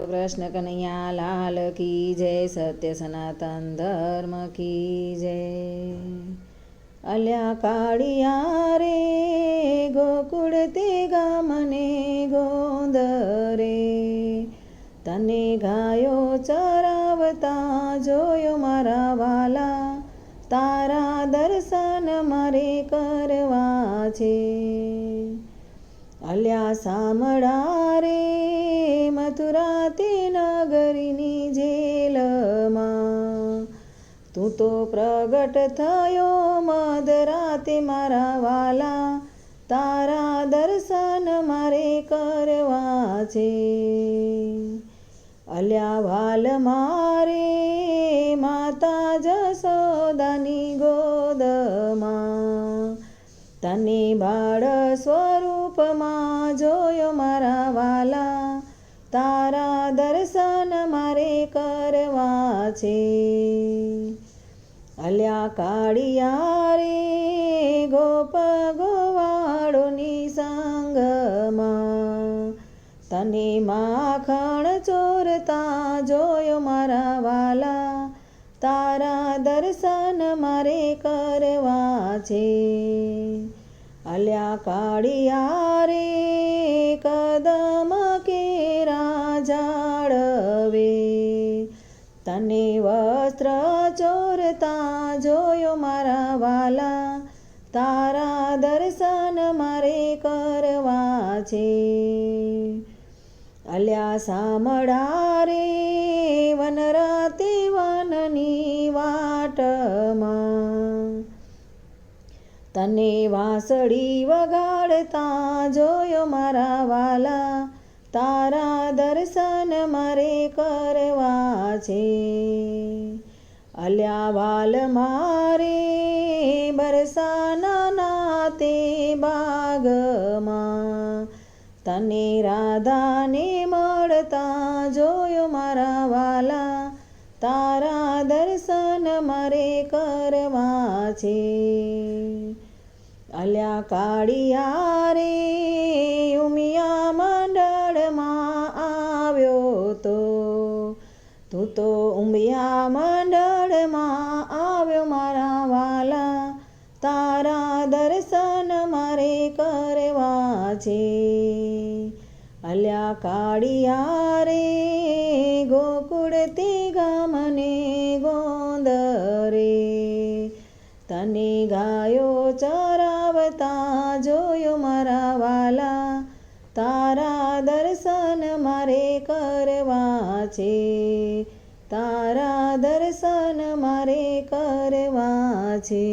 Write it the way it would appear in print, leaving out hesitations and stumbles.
કૃષ્ણ કનૈયા લાલ કી જય, સત્ય સનાતન ધર્મ કી જય। અલ્યા કાળિયા રે ગોકુળ તે ગામને ગોંદ રે, તને ગાયો ચરાવતા જોયો મારા વાલા, તારા દર્શન મારે કરવા છે। અલ્યા સામળા રે મથુરા તે નગરીની જેલમાં, તું તો પ્રગટ થયો મધરાતે મારા વાલા, તારા દર્શન મારે કરવા છે। અલ્યા વાલ મારે માતા જશોદાની ગોદમાં, તને બાળ સ્વરૂપમાં જોયો મારા વાલા, તારા દર્શન મારે કરવા છે। અલ્યા કાળિયા રે ગોપ ગોવાળોની સંગમાં, તને માખણ ચોરતા જોયો મારા વાલા, તારા દર્શન મારે કરવા છે। અલ્યા કાળિયા રે કદમ કેરા ઝાડવે, તને વસ્ત્ર ચોરતા જોયો મારા વાલા, તારા દર્શન મારે કરવા છે। અલ્યા સામળા રે વનરાતે વનની વાટમાં, તને વાંસળી વગાડતા જોયો મારા વાલા, તારા દર્શન મારે કરવા છે। અલ્યા વાલ મારે બરસાના નાતે બાગમાં, તને રાધાને મળતા જોયો મારા વાલા, તારા દર્શન મારે કરવા છે। અલ્યા કાળિયા રે ઉમિયા મંડળમાં આવ્યો તો, તું તો ઉમિયા મંડળમાં આવ્યો મારા વાલા, તારા દર્શન મારે કરવા છે। અલ્યા કાળિયા રે ગોકુળ તે ગામને ગોંદ રે, તને ગાયો ચરાવતા જોયો મારા વાલા, તારા દર્શન મારે કરવા છે। તારા દર્શન મારે કરવા છે।